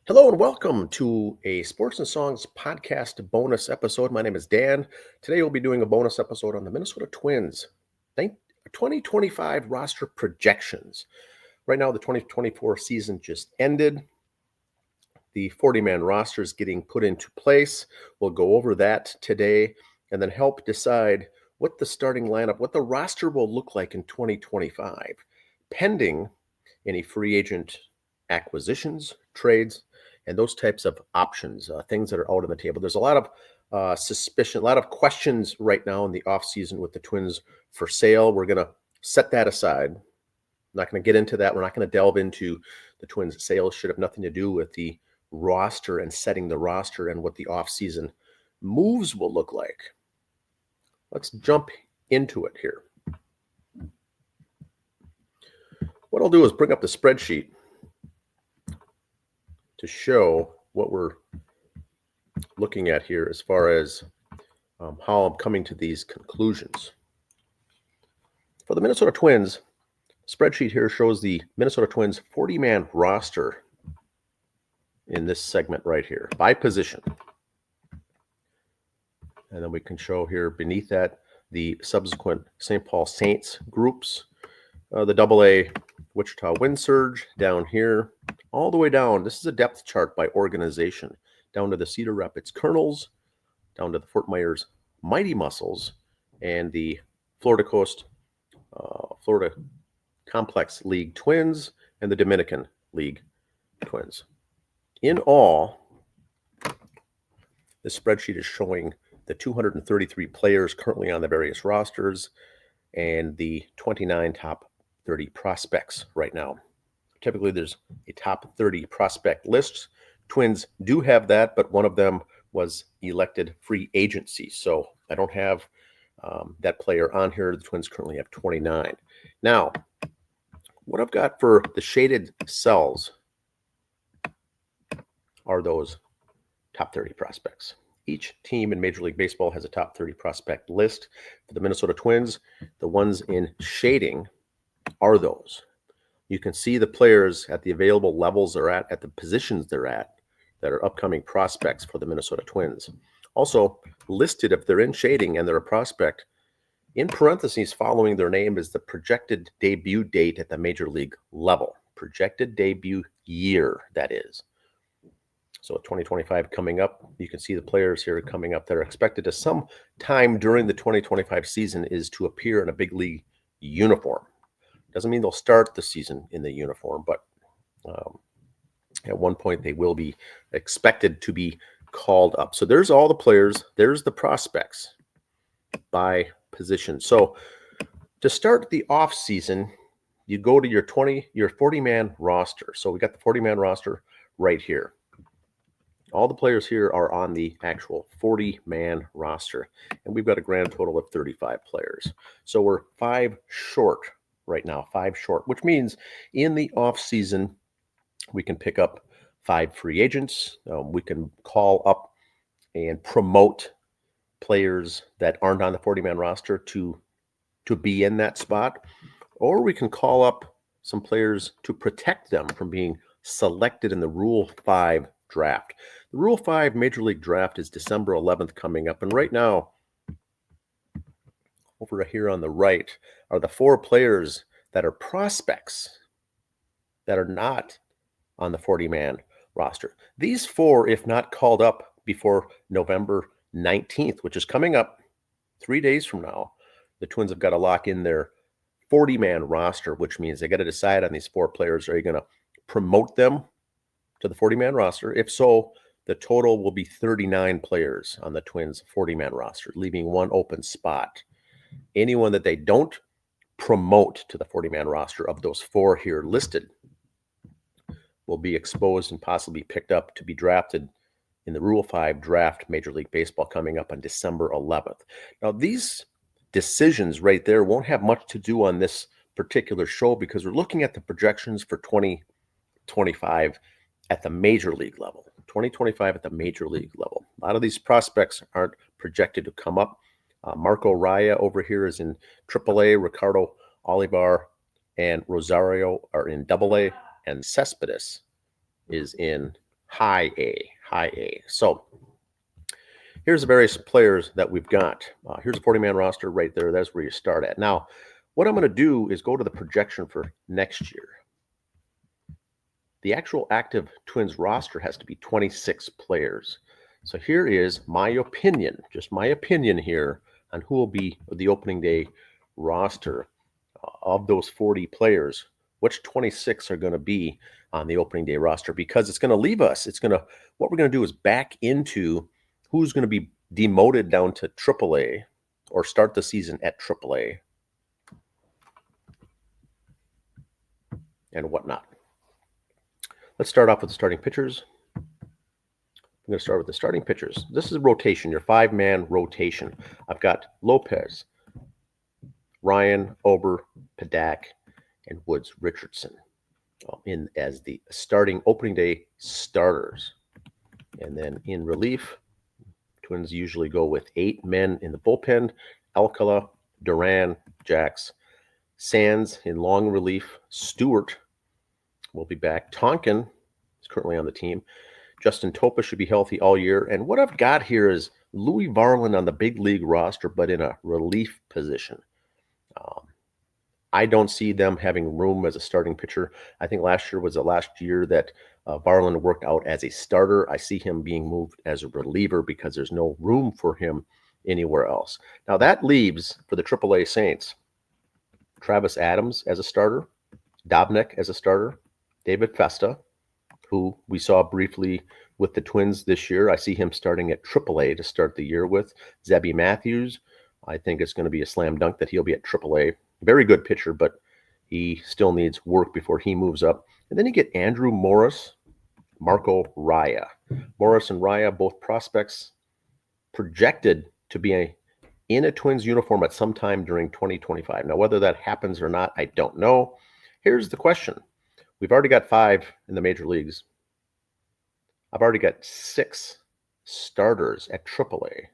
Hello and welcome to a Sports and Songs podcast bonus episode. My name is Dan. Today we'll be doing a bonus episode on the Minnesota Twins 2025 roster projections. Right now, the 2024 season just ended. The 40-man roster is getting put into place. We'll go over that today and then help decide what the starting lineup, what the roster will look like in 2025, pending any free agent acquisitions, trades, and those types of options, things that are out on the table. There's a lot of suspicion, a lot of questions right now in the offseason with the Twins for sale. We're going to set that aside. I'm not going to get into that. We're not going to delve into the Twins' sales. Should have nothing to do with the roster and setting the roster and what the offseason moves will look like. Let's jump into it here. What I'll do is bring up the spreadsheet to show what we're looking at here as far as how I'm coming to these conclusions. For the Minnesota Twins, spreadsheet here shows the Minnesota Twins 40-man roster in this segment right here by position. And then we can show here beneath that the subsequent St. Paul Saints groups, the AA Wichita Wind Surge down here, all the way down. This is a depth chart by organization, down to the Cedar Rapids Colonels, down to the Fort Myers Mighty Muscles, and the Florida Coast, Florida Complex League Twins, and the Dominican League Twins. In all, this spreadsheet is showing the 233 players currently on the various rosters and the 29 top 30 prospects right now. Typically, there's a top 30 prospect list. Twins do have that, but one of them was elected free agency. So I don't have that player on here. The Twins currently have 29. Now, what I've got for the shaded cells are those top 30 prospects. Each team in Major League Baseball has a top 30 prospect list. For the Minnesota Twins, the ones in shading are those. You can see the players at the available levels they're at the positions they're at, that are upcoming prospects for the Minnesota Twins. Also listed, if they're in shading and they're a prospect, in parentheses following their name is the projected debut date at the Major League level. Projected debut year, that is. So 2025 coming up, you can see the players here coming up that are expected to some time during the 2025 season is to appear in a big league uniform. Doesn't mean they'll start the season in the uniform, but at one point they will be expected to be called up. So there's all the players. There's the prospects by position. So to start the off season, you go to your 40-man roster. So we got the 40-man roster right here. All the players here are on the actual 40-man roster, and we've got a grand total of 35 players. So we're 5 short right now, 5 short, which means in the offseason, we can pick up 5 free agents. We can call up and promote players that aren't on the 40-man roster to be in that spot, or we can call up some players to protect them from being selected in the Rule 5 draft. The Rule 5 Major League Draft is December 11th coming up, and right now, over here on the right, are the 4 players that are prospects that are not on the 40-man roster. These 4, if not called up before November 19th, which is coming up 3 days from now, the Twins have got to lock in their 40-man roster, which means they got to decide on these 4 players. Are you going to promote them to the 40-man roster? If so, the total will be 39 players on the Twins 40-man roster, leaving 1 open spot. Anyone that they don't promote to the 40-man roster of those 4 here listed will be exposed and possibly picked up to be drafted in the Rule 5 draft Major League Baseball coming up on December 11th. Now, these decisions right there won't have much to do on this particular show because we're looking at the projections for 2025 at the Major League level. 2025 at the Major League level. A lot of these prospects aren't projected to come up. Marco Raya over here is in AAA. Ricardo Olivar and Rosario are in AA. And Cespedes is in high A, high A. So here's the various players that we've got. Here's a 40-man roster right there. That's where you start at. Now, what I'm going to do is go to the projection for next year. The actual active Twins roster has to be 26 players. So here is my opinion, just my opinion here on who will be the opening day roster of those 40 players. Which 26 are going to be on the opening day roster? Because it's going to leave us. What we're going to do is back into who's going to be demoted down to AAA or start the season at AAA and whatnot. Let's start off with the starting pitchers. I'm going to start with the starting pitchers. This is rotation, your 5-man rotation. I've got Lopez, Ryan, Ober, Padak, and Woods Richardson in as the starting opening day starters. And then in relief, Twins usually go with 8 men in the bullpen: Alcala, Duran, Jax, Sands in long relief, Stewart will be back, Tonkin is currently on the team, Justin Topa should be healthy all year. And what I've got here is Louis Varland on the big league roster, but in a relief position. I don't see them having room as a starting pitcher. I think last year was the last year that Varland worked out as a starter. I see him being moved as a reliever because there's no room for him anywhere else. Now that leaves for the AAA Saints, Travis Adams as a starter, Dobnak as a starter, David Festa, who we saw briefly with the Twins this year. I see him starting at AAA to start the year with. Zebby Matthews, I think it's going to be a slam dunk that he'll be at AAA. Very good pitcher, but he still needs work before he moves up. And then you get Andrew Morris, Marco Raya. Morris and Raya, both prospects projected to be in a Twins uniform at some time during 2025. Now, whether that happens or not, I don't know. Here's the question. We've already got 5 in the major leagues. I've already got 6 starters at AAA.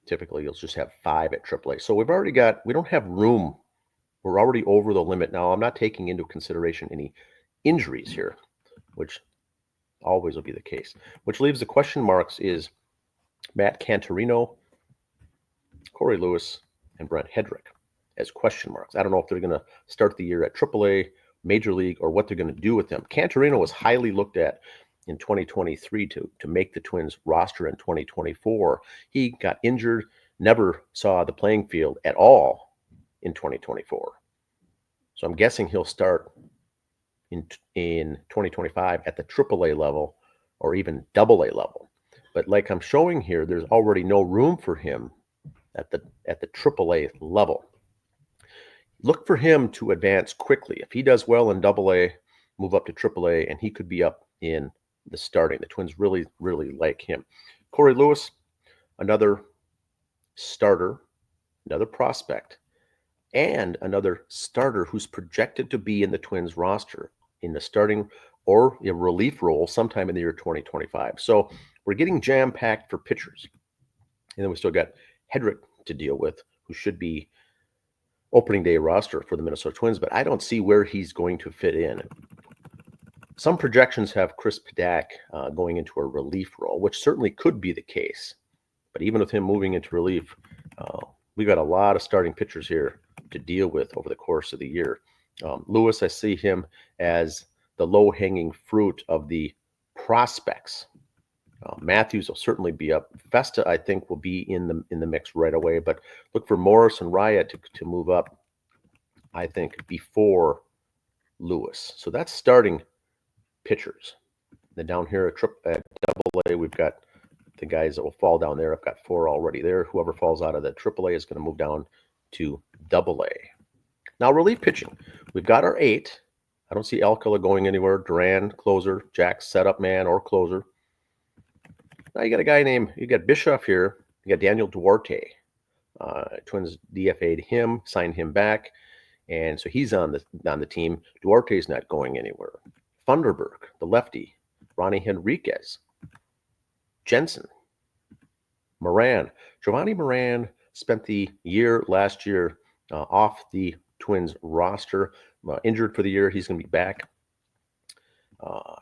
Typically, you'll just have 5 at AAA. So we don't have room. We're already over the limit. Now, I'm not taking into consideration any injuries here, which always will be the case. Which leaves the question marks is Matt Cantorino, Corey Lewis, and Brent Hedrick as question marks. I don't know if they're going to start the year at AAA, Major League, or what they're going to do with them. Cantorino was highly looked at in 2023 to make the Twins roster in 2024. He got injured, never saw the playing field at all in 2024. So I'm guessing he'll start in 2025 at the AAA level or even AA level. But like I'm showing here, there's already no room for him at the AAA level. Look for him to advance quickly. If he does well in AA, move up to AAA, and he could be up in the starting. The Twins really, really like him. Corey Lewis, another starter, another prospect, and another starter who's projected to be in the Twins roster in the starting or a relief role sometime in the year 2025. So we're getting jam-packed for pitchers. And then we still got Hedrick to deal with, who should be opening day roster for the Minnesota Twins, but I don't see where he's going to fit in. Some projections have Chris Padak going into a relief role, which certainly could be the case. But even with him moving into relief, we've got a lot of starting pitchers here to deal with over the course of the year. Lewis, I see him as the low-hanging fruit of the prospects. Matthews will certainly be up. Festa, I think, will be in the mix right away. But look for Morris and Raya to move up, I think, before Lewis. So that's starting pitchers. Then down here at AA, we've got the guys that will fall down there. I've got 4 already there. Whoever falls out of the AAA is going to move down to AA. Now, relief pitching. We've got our 8. I don't see Alcala going anywhere. Duran, closer. Jax, setup man or closer. Now you got Bischoff here. You got Daniel Duarte. Twins DFA'd him, signed him back, and so he's on the team. Duarte's not going anywhere. Funderburg, the lefty. Ronnie Henriquez. Jensen. Moran. Giovanni Moran spent the year last year off the Twins roster, injured for the year. He's going to be back.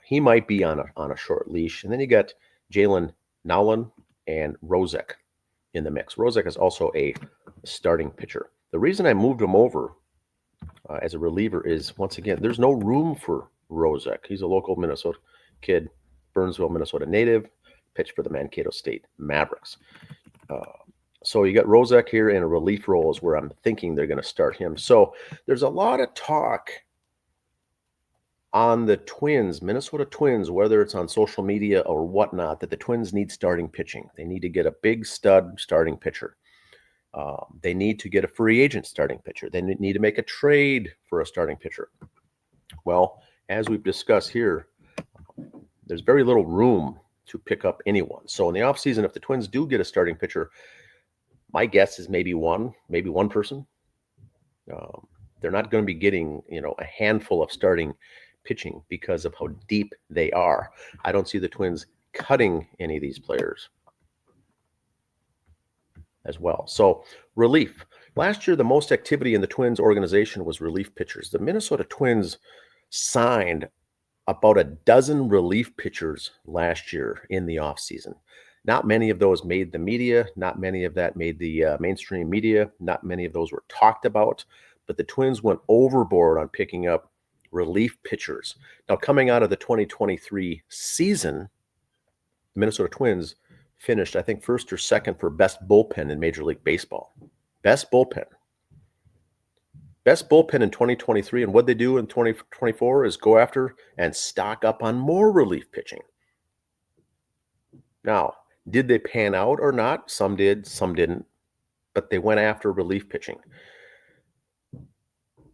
He might be on a short leash. And then you got Jalen Nowlin and Rozek in the mix. Rozek is also a starting pitcher. The reason I moved him over as a reliever is, once again, there's no room for Rozek. He's a local Minnesota kid, Burnsville, Minnesota native, pitched for the Mankato State Mavericks. So you got Rozek here in a relief role is where I'm thinking they're going to start him. So there's a lot of talk on the Twins, Minnesota Twins, whether it's on social media or whatnot, that the Twins need starting pitching. They need to get a big stud starting pitcher. They need to get a free agent starting pitcher. They need to make a trade for a starting pitcher. Well, as we've discussed here, there's very little room to pick up anyone. So in the offseason, if the Twins do get a starting pitcher, my guess is maybe one person. They're not going to be getting, a handful of starting pitching because of how deep they are. I don't see the Twins cutting any of these players as well. So relief. Last year, the most activity in the Twins organization was relief pitchers. The Minnesota Twins signed about a dozen relief pitchers last year in the offseason. Not many of those made the media. Not many of that made the mainstream media. Not many of those were talked about. But the Twins went overboard on picking up relief pitchers. Now, coming out of the 2023 season, the Minnesota Twins finished, I think, first or second for best bullpen in Major League Baseball. Best bullpen. Best bullpen in 2023. And what they do in 2024 is go after and stock up on more relief pitching. Now, did they pan out or not? Some did, some didn't. But they went after relief pitching.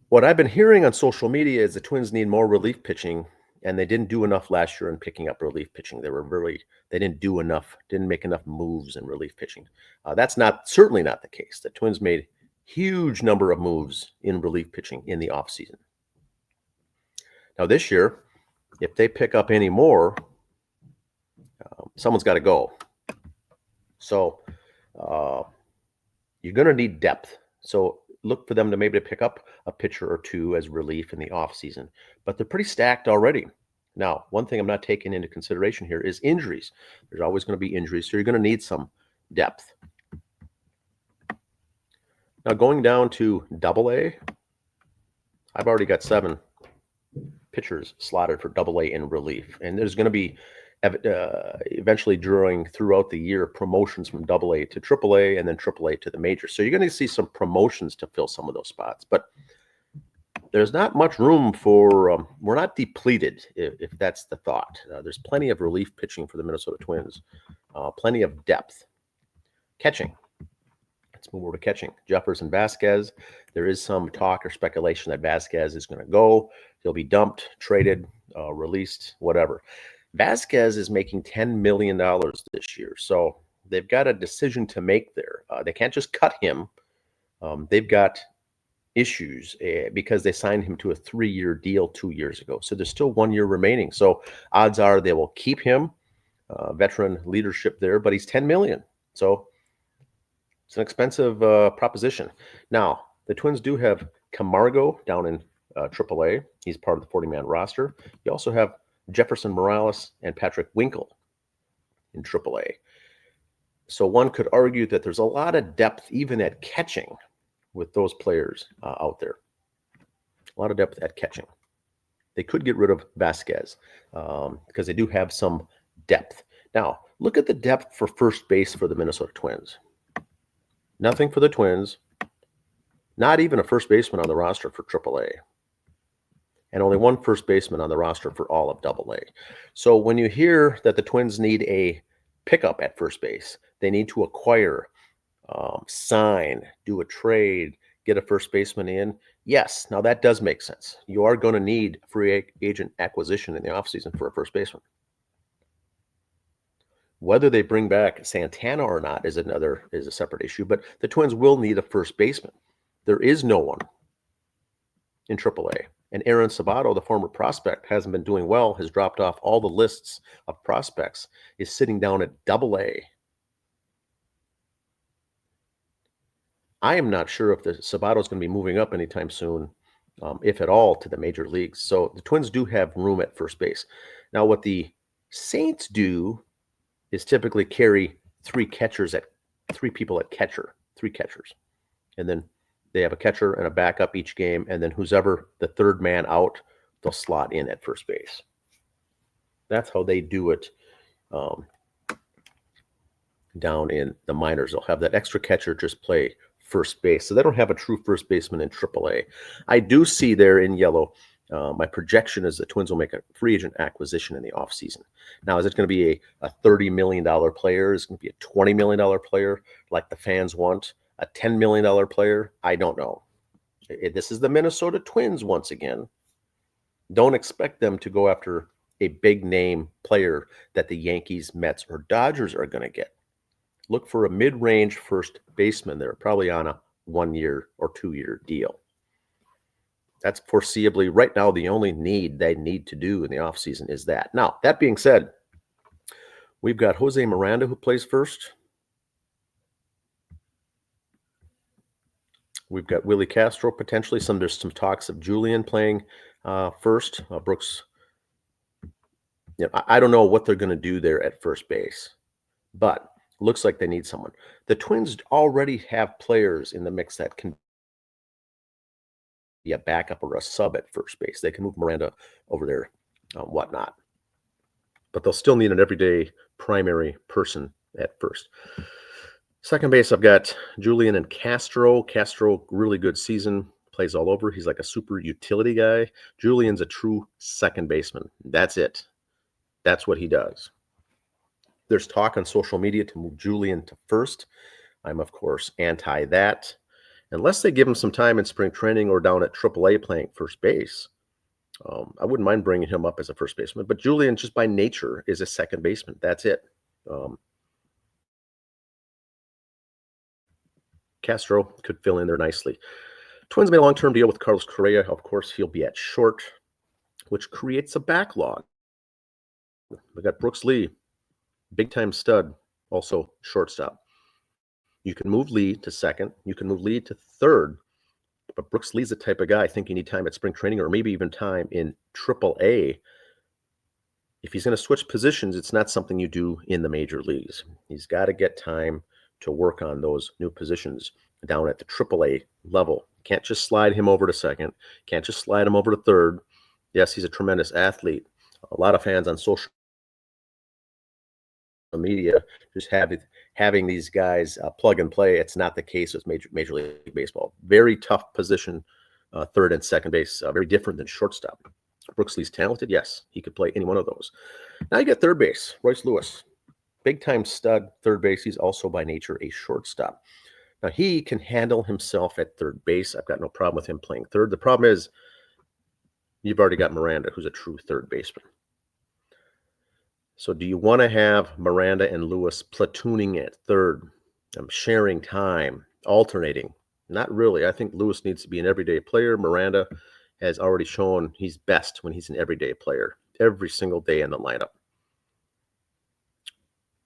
What I've been hearing on social media is the Twins need more relief pitching, and they didn't do enough last year in picking up relief pitching. They didn't do enough, didn't make enough moves in relief pitching. That's certainly not the case. The Twins made huge number of moves in relief pitching in the offseason. Now this year, if they pick up any more, someone's got to go. So you're going to need depth. So look for them to maybe pick up a pitcher or two as relief in the offseason. But they're pretty stacked already. Now, one thing I'm not taking into consideration here is injuries. There's always going to be injuries, so you're going to need some depth. Now, going down to AA, I've already got 7 pitchers slotted for AA in relief. And there's going to be eventually throughout the year promotions from AA to AAA and then AAA to the majors. So you're going to see some promotions to fill some of those spots. But there's not much room for we're not depleted, if that's the thought. There's plenty of relief pitching for the Minnesota Twins, plenty of depth. Catching. Let's move over to catching. Jeffers and Vasquez. There is some talk or speculation that Vasquez is going to go. He'll be dumped, traded, released, whatever. Vasquez is making $10 million this year, so they've got a decision to make there. They can't just cut him. They've got issues because they signed him to a 3-year deal 2 years ago. So there's still 1 year remaining. So odds are they will keep him, veteran leadership there, but he's $10 million. So it's an expensive proposition. Now, the Twins do have Camargo down in AAA. He's part of the 40-man roster. You also have Jefferson Morales and Patrick Winkle in AAA. So one could argue that there's a lot of depth even at catching with those players out there. A lot of depth at catching. They could get rid of Vasquez because they do have some depth. Now, look at the depth for first base for the Minnesota Twins. Nothing for the Twins. Not even a first baseman on the roster for AAA. And only one first baseman on the roster for all of AA. So when you hear that the Twins need a pickup at first base, they need to acquire, sign, do a trade, get a first baseman in. Yes, now that does make sense. You are going to need free agent acquisition in the offseason for a first baseman. Whether they bring back Santana or not is a separate issue, but the Twins will need a first baseman. There is no one in AAA. And Aaron Sabato, the former prospect, hasn't been doing well, has dropped off all the lists of prospects, is sitting down at AA. I am not sure if the Sabato is going to be moving up anytime soon. if at all, to the major leagues. So the Twins do have room at first base. Now, what the Saints do is typically carry three people at catcher, three catchers. And then they have a catcher and a backup each game. And then who's ever the third man out, they'll slot in at first base. That's how they do it down in the minors. They'll have that extra catcher just play first base. So they don't have a true first baseman in AAA. I do see there in yellow, my projection is the Twins will make a free agent acquisition in the offseason. Now, is it going to be a $30 million player? Is it going to be a $20 million player like the fans want? A $10 million player? I don't know. This is the Minnesota Twins once again. Don't expect them to go after a big name player that the Yankees, Mets, or Dodgers are going to get. Look for a mid-range first baseman there, probably on a 1 year or 2 year deal. That's foreseeably right now the only need they need to do in the offseason is that. Now, that being said, we've got Jose Miranda who plays first. We've got Willie Castro potentially. There's some talks of Julian playing first. Brooks. I don't know what they're going to do there at first base, but looks like they need someone. The Twins already have players in the mix that can be a backup or a sub at first base. They can move Miranda over there, whatnot. But they'll still need an everyday primary person at first. Second base, I've got Julian and Castro. Castro, really good season, plays all over. He's like a super utility guy. Julian's a true second baseman. That's it. That's what he does. There's talk on social media to move Julian to first. I'm, of course, anti that. Unless they give him some time in spring training or down at AAA playing first base, I wouldn't mind bringing him up as a first baseman. But Julian, just by nature, is a second baseman. That's it. Castro could fill in there nicely. Twins made a long-term deal with Carlos Correa. Of course, he'll be at short, which creates a backlog. We got Brooks Lee, big-time stud, also shortstop. You can move Lee to second. You can move Lee to third. But Brooks Lee's the type of guy I think you need time at spring training or maybe even time in AAA. If he's going to switch positions, it's not something you do in the major leagues. He's got to get time to work on those new positions down at the AAA level. Can't just slide him over to second. Can't just slide him over to third. Yes, he's a tremendous athlete. A lot of fans on social media just having these guys plug and play. It's not the case with Major League Baseball. Very tough position, third and second base. Very different than shortstop. Brooks Lee's talented. Yes, he could play any one of those. Now you get third base, Royce Lewis. Big-time stud, third base. He's also by nature a shortstop. Now, he can handle himself at third base. I've got no problem with him playing third. The problem is you've already got Miranda, who's a true third baseman. So do you want to have Miranda and Lewis platooning at third, sharing time, alternating? Not really. I think Lewis needs to be an everyday player. Miranda has already shown he's best when he's an everyday player every single day in the lineup.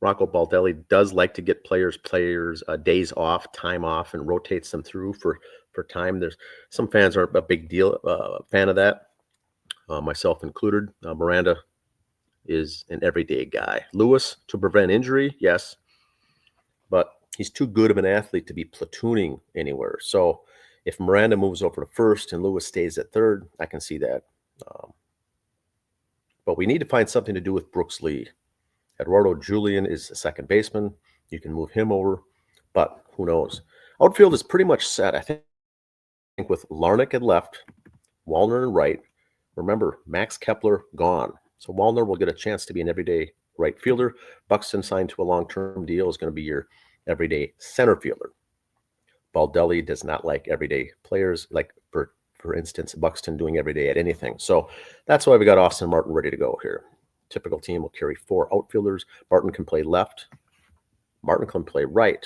Rocco Baldelli does like to get players days off, time off, and rotates them through for time. There's some fans aren't a big deal fan of that, myself included. Miranda is an everyday guy. Lewis, to prevent injury, yes, but he's too good of an athlete to be platooning anywhere. So if Miranda moves over to first and Lewis stays at third, I can see that. But we need to find something to do with Brooks Lee. Eduardo Julian is a second baseman. You can move him over, but who knows? Outfield is pretty much set, I think, with Larnach at left, Wallner in right. Remember, Max Kepler gone. So Wallner will get a chance to be an everyday right fielder. Buxton signed to a long-term deal is going to be your everyday center fielder. Baldelli does not like everyday players, like for instance, Buxton doing every day at anything. So that's why we got Austin Martin ready to go here. Typical team will carry 4 outfielders. Martin can play left. Martin can play right.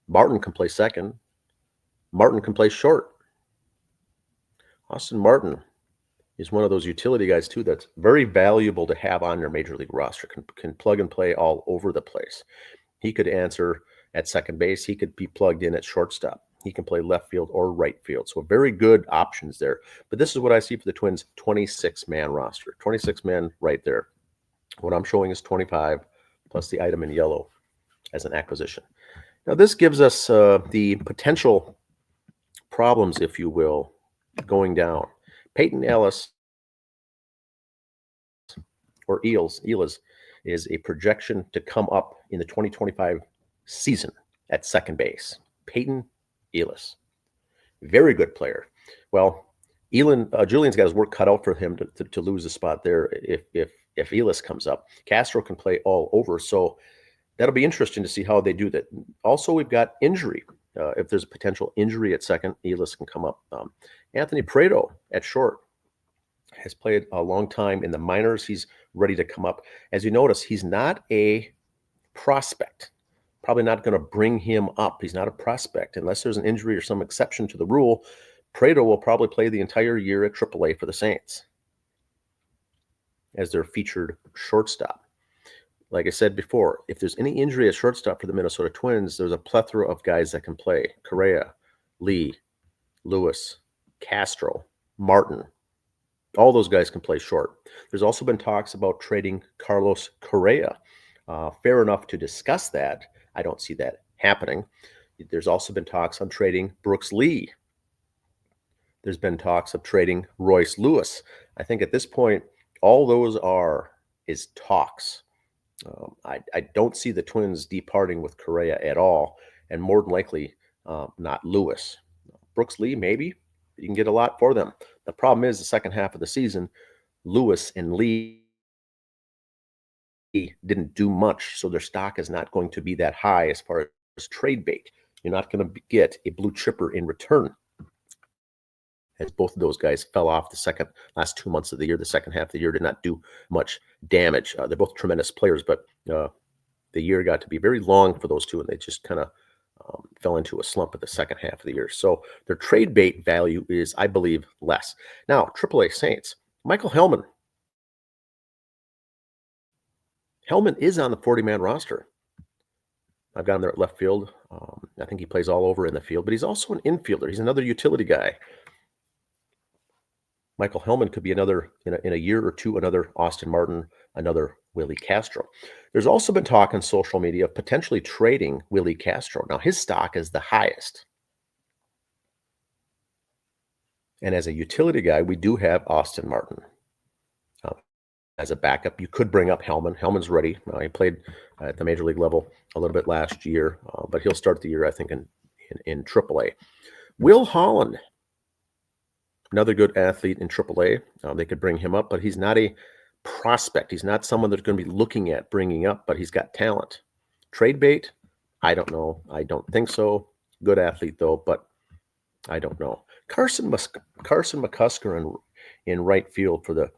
Martin can play second. Martin can play short. Austin Martin is one of those utility guys, too, that's very valuable to have on your major league roster. Can plug and play all over the place. He could answer at second base. He could be plugged in at shortstop. He can play left field or right field. So very good options there. But this is what I see for the Twins 26-man roster. 26 men right there. What I'm showing is 25 plus the item in yellow as an acquisition. Now this gives us the potential problems, if you will, going down. Peyton Ellis or Elas is a projection to come up in the 2025 season at second base. Peyton Elas, very good player. Well, Julian's got his work cut out for him to lose a spot there if Elas comes up. Castro can play all over, so that'll be interesting to see how they do that. Also, we've got injury. If there's a potential injury at second, Elas can come up. Anthony Prado at short has played a long time in the minors. He's ready to come up. As you notice, he's not a prospect. Probably not going to bring him up. He's not a prospect. Unless there's an injury or some exception to the rule, Prado will probably play the entire year at AAA for the Saints as their featured shortstop. Like I said before, if there's any injury at shortstop for the Minnesota Twins, there's a plethora of guys that can play. Correa, Lee, Lewis, Castro, Martin. All those guys can play short. There's also been talks about trading Carlos Correa. Fair enough to discuss that. I don't see that happening. There's also been talks on trading Brooks Lee. There's been talks of trading Royce Lewis. I think at this point, all those is talks. I don't see the Twins departing with Correa at all, and more than likely not Lewis. Brooks Lee, maybe. You can get a lot for them. The problem is the second half of the season, Lewis and Lee didn't do much, so their stock is not going to be that high as far as trade bait. You're not going to get a blue chipper in return, as both of those guys fell off the last 2 months of the year. The second half of the year did not do much damage. They're both tremendous players, but the year got to be very long for those two, and they just kind of fell into a slump at the second half of the year. So their trade bait value is, I believe, less. Now, AAA Saints, Michael Hellman. Hellman is on the 40-man roster. I've got him there at left field. I think he plays all over in the field, but he's also an infielder. He's another utility guy. Michael Hellman could be another, in a year or two, another Austin Martin, another Willie Castro. There's also been talk on social media of potentially trading Willie Castro. Now, his stock is the highest. And as a utility guy, we do have Austin Martin. As a backup, you could bring up Hellman. Hellman's ready. He played at the major league level a little bit last year, but he'll start the year, I think, in AAA. Will Holland, another good athlete in AAA. They could bring him up, but he's not a prospect. He's not someone they're going to be looking at bringing up, but he's got talent. Trade bait? I don't know. I don't think so. Good athlete, though, but I don't know. Carson McCusker in right field for the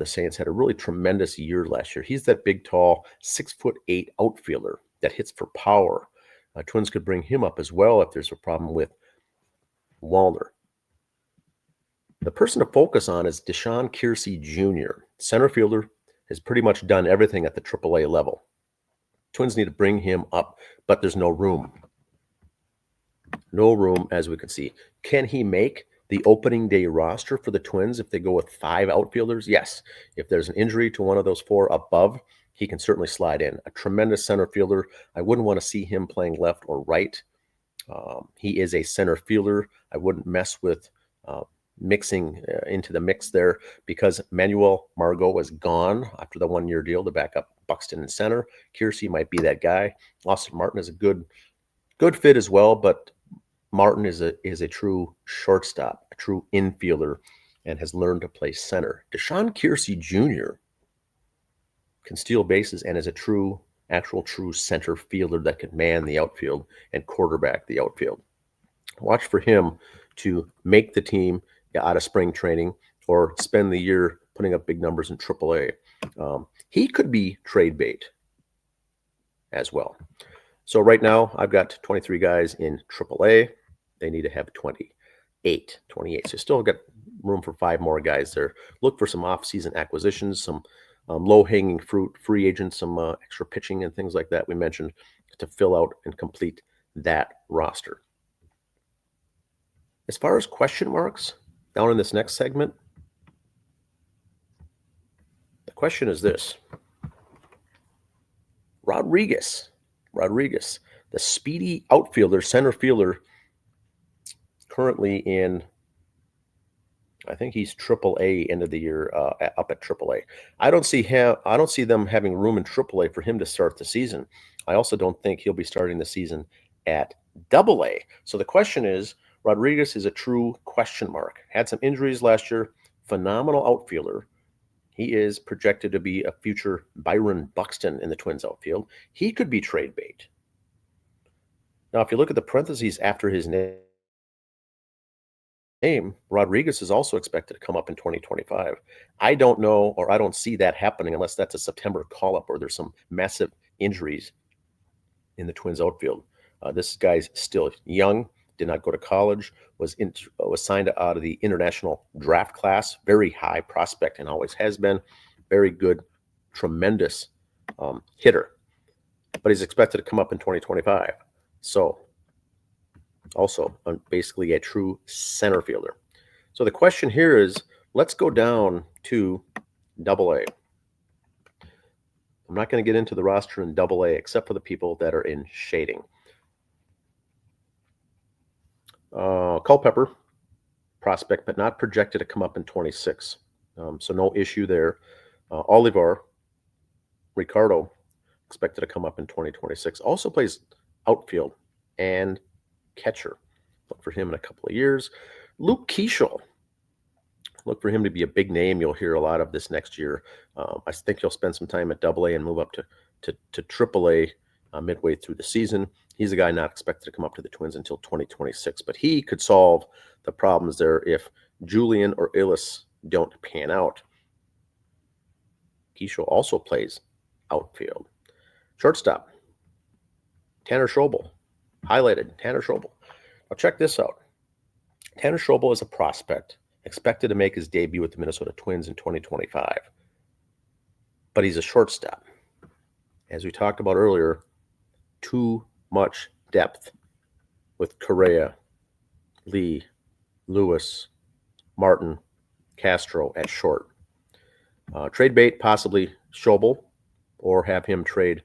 Saints had a really tremendous year last year. He's that big, tall, 6'8" outfielder that hits for power. Twins could bring him up as well if there's a problem with Wallner. The person to focus on is Deshaun Kiersey Jr. Center fielder has pretty much done everything at the AAA level. Twins need to bring him up, but there's no room. No room, as we can see. Can he make the opening day roster for the Twins if they go with 5 outfielders? Yes. If there's an injury to one of those 4 above, he can certainly slide in. A tremendous center fielder. I wouldn't want to see him playing left or right. He is a center fielder. I wouldn't mess with mixing into the mix there because Manuel Margot is gone after the 1-year deal to back up Buxton in center. Kiersey might be that guy. Austin Martin is a good fit as well, but Martin is a true shortstop, a true infielder, and has learned to play center. Deshaun Kiersey Jr. can steal bases and is a actual true center fielder that can man the outfield and quarterback the outfield. Watch for him to make the team out of spring training or spend the year putting up big numbers in AAA. He could be trade bait as well. So right now, I've got 23 guys in AAA. They need to have 28. So still got room for 5 more guys there. Look for some off-season acquisitions, some low-hanging fruit, free agents, some extra pitching and things like that we mentioned to fill out and complete that roster. As far as question marks, down in this next segment, the question is this. Rodriguez, the speedy outfielder, center fielder, currently in, I think he's AAA end of the year, up at AAA. I don't see them having room in AAA for him to start the season. I also don't think he'll be starting the season at AA. So the question is, Rodriguez is a true question mark. Had some injuries last year. Phenomenal outfielder. He is projected to be a future Byron Buxton in the Twins outfield. He could be trade bait. Now, if you look at the parentheses after his name, Rodriguez is also expected to come up in 2025. I don't know, or I don't see that happening unless that's a September call-up or there's some massive injuries in the Twins outfield. This guy's still young, did not go to college, was signed out of the international draft class, very high prospect and always has been, very good, tremendous hitter. But he's expected to come up in 2025. So also basically a true center fielder. So the question here is, let's go down to AA. I'm not going to get into the roster in AA except for the people that are in shading. Culpepper, prospect, but not projected to come up in 26. So no issue there. Olivar, Ricardo, expected to come up in 2026. Also plays outfield and catcher. Look for him in a couple of years. Luke Keeschel. Look for him to be a big name. You'll hear a lot of this next year. I think he'll spend some time at AA and move up to AAA midway through the season. He's a guy not expected to come up to the Twins until 2026, but he could solve the problems there if Julian or Illis don't pan out. Keeschel also plays outfield. Shortstop, Tanner Schobel. Highlighted, Tanner Schobel. Now check this out. Tanner Schobel is a prospect, expected to make his debut with the Minnesota Twins in 2025. But he's a shortstop. As we talked about earlier, too much depth with Correa, Lee, Lewis, Martin, Castro at short. Trade bait, possibly Schobel, or have him trade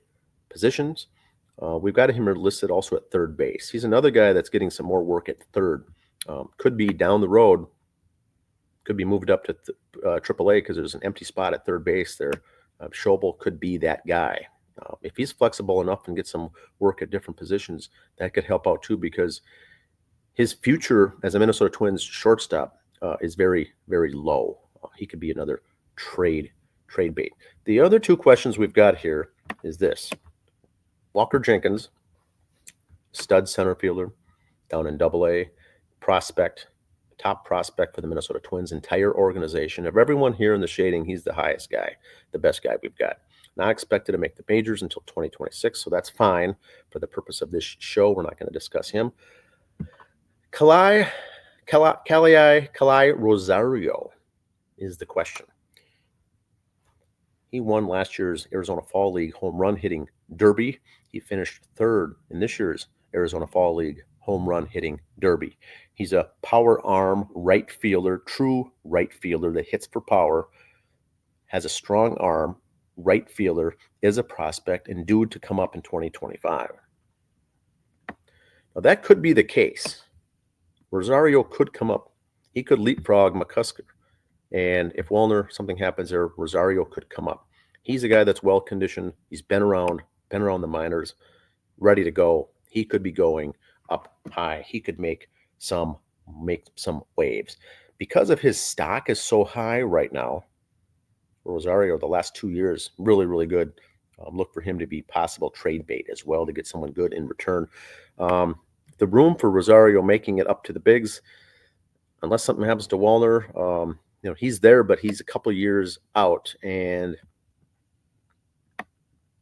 positions. We've got him listed also at third base. He's another guy that's getting some more work at third. Could be down the road, could be moved up to AAA because there's an empty spot at third base there. Schobel could be that guy. If he's flexible enough and gets some work at different positions, that could help out too, because his future as a Minnesota Twins shortstop is very, very low. He could be another trade bait. The other two questions we've got here is this. Walker Jenkins, stud center fielder down in AA, prospect, top prospect for the Minnesota Twins entire organization. Of everyone here in the shading, he's the highest guy, the best guy we've got. Not expected to make the majors until 2026, so that's fine. For the purpose of this show, we're not going to discuss him. Kalai Rosario is the question. He won last year's Arizona Fall League home run hitting derby. He finished third in this year's Arizona Fall League home run hitting derby. He's a power arm right fielder, true right fielder that hits for power, has a strong arm, right fielder, is a prospect, and due to come up in 2025. Now that could be the case. Rosario could come up. He could leapfrog McCusker. And if Wallner, something happens there, Rosario could come up. He's a guy that's well conditioned. He's been around the minors, ready to go. He could be going up high. He could make some waves. Because of his stock is so high right now, Rosario, the last 2 years, really, really good. Look for him to be possible trade bait as well to get someone good in return. The room for Rosario making it up to the bigs, unless something happens to Wallner, he's there, but he's a couple years out and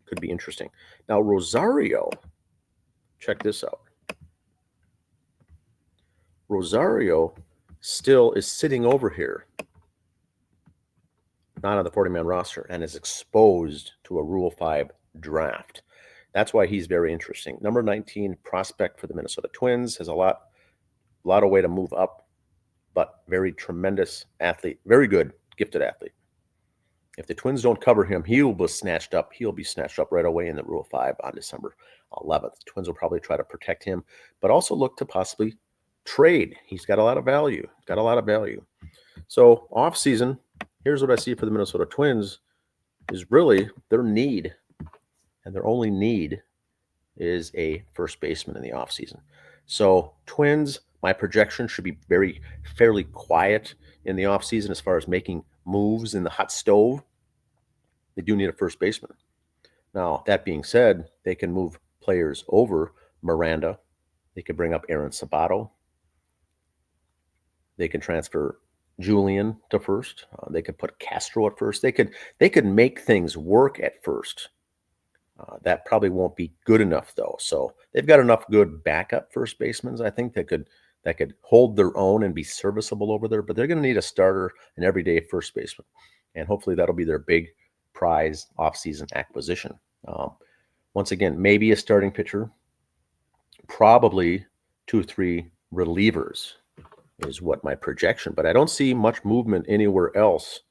could be interesting. Now, Rosario, check this out. Rosario still is sitting over here, not on the 40-man roster, and is exposed to a Rule 5 draft. That's why he's very interesting. Number 19 prospect for the Minnesota Twins, has a lot a lot of way to move up, but very tremendous athlete, very good, gifted athlete. If the Twins don't cover him, he'll be snatched up. He'll be snatched up right away in the Rule 5 on December 11th. The Twins will probably try to protect him, but also look to possibly trade. He's got a lot of value. So off season, here's what I see for the Minnesota Twins is really their need, and their only need is a first baseman in the offseason. So Twins, my projection should be fairly quiet in the offseason as far as making moves in the hot stove. They do need a first baseman. Now, that being said, they can move players over. Miranda, they could bring up Aaron Sabato. They can transfer Julian to first. They could put Castro at first. They could make things work at first. That probably won't be good enough, though. So they've got enough good backup first basemen, I think, that could hold their own and be serviceable over there. But they're going to need a starter, an everyday first baseman. And hopefully that'll be their big prize offseason acquisition. Once again, maybe a starting pitcher, probably 2 or 3 relievers is what my projection. But I don't see much movement anywhere else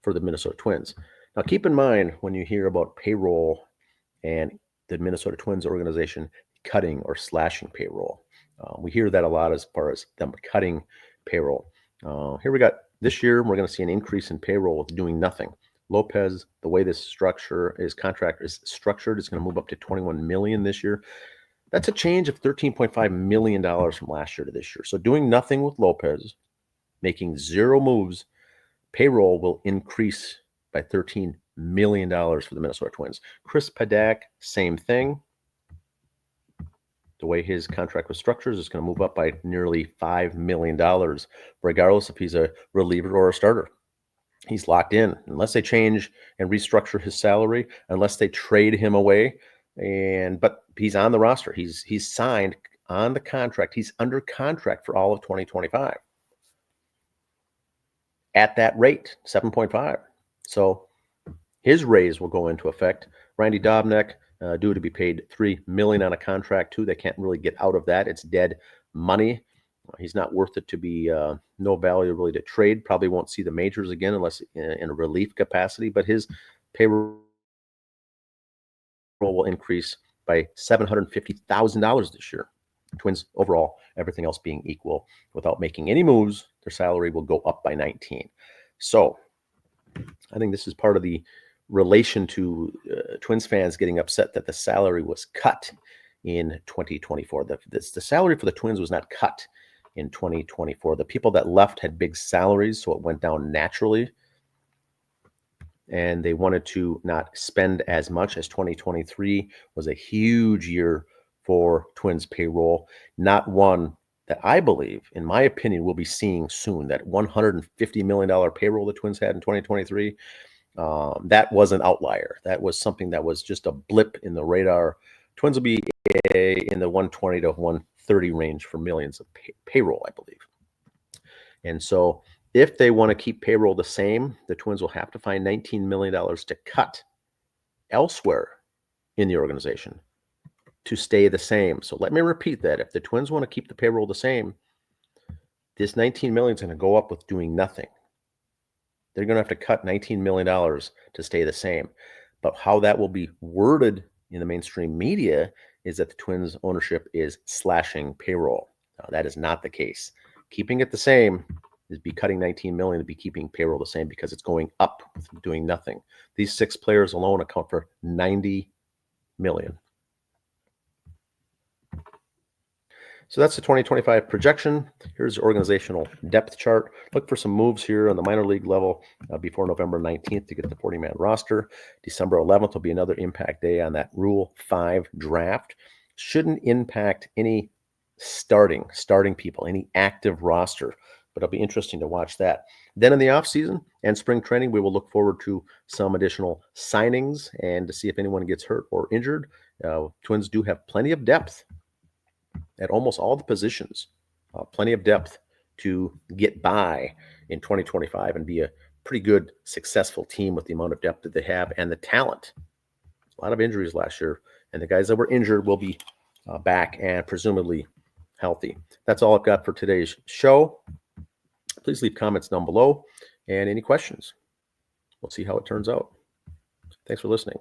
for the Minnesota Twins. Now, keep in mind when you hear about payroll and the Minnesota Twins organization cutting or slashing payroll. We hear that a lot as far as them cutting payroll. Here we got this year, we're going to see an increase in payroll with doing nothing. Lopez, the way his contract is structured, is going to move up to $21 million this year. That's a change of $13.5 million from last year to this year. So doing nothing with Lopez, making 0 moves, payroll will increase by $13 million for the Minnesota Twins. Chris Paddack, same thing. The way his contract was structured is going to move up by nearly $5 million, regardless if he's a reliever or a starter. He's locked in unless they change and restructure his salary, unless they trade him away. But he's on the roster. He's signed on the contract. He's under contract for all of 2025 at that rate, 7.5. So his raise will go into effect. Randy Dobnak, due to be paid $3 million on a contract too. They can't really get out of that. It's dead money. He's not worth it to be no value really to trade. Probably won't see the majors again unless in a relief capacity. But his payroll will increase by $750,000 this year. Twins overall, everything else being equal, without making any moves, their salary will go up by 19. So I think this is part of the relation to Twins fans getting upset that the salary was cut in 2024. The salary for the Twins was not cut in 2024. The people that left had big salaries, so it went down naturally. And they wanted to not spend as much, as 2023 was a huge year for Twins payroll. Not one that I believe, in my opinion, we'll be seeing soon. That $150 million payroll the Twins had in 2023, that was an outlier. That was something that was just a blip in the radar. Twins will be in the 120 to 130 range for millions of payroll, I believe. And so if they want to keep payroll the same, the Twins will have to find $19 million to cut elsewhere in the organization to stay the same. So let me repeat that. If the Twins want to keep the payroll the same, this $19 million is going to go up with doing nothing. They're going to have to cut $19 million to stay the same. But how that will be worded in the mainstream media is that the Twins ownership is slashing payroll. Now, that is not the case. Keeping it the same is be cutting $19 million to be keeping payroll the same, because it's going up with doing nothing. These 6 players alone account for $90 million. So that's the 2025 projection. Here's the organizational depth chart. Look for some moves here on the minor league level before November 19th to get the 40-man roster. December 11th will be another impact day on that Rule 5 draft. Shouldn't impact any starting people, any active roster, but it'll be interesting to watch that. Then in the offseason and spring training, we will look forward to some additional signings and to see if anyone gets hurt or injured. Twins do have plenty of depth at almost all the positions, plenty of depth to get by in 2025 and be a pretty good, successful team with the amount of depth that they have and the talent. A lot of injuries last year, and the guys that were injured will be back and presumably healthy. That's all I've got for today's show. Please leave comments down below and any questions. We'll see how it turns out. Thanks for listening.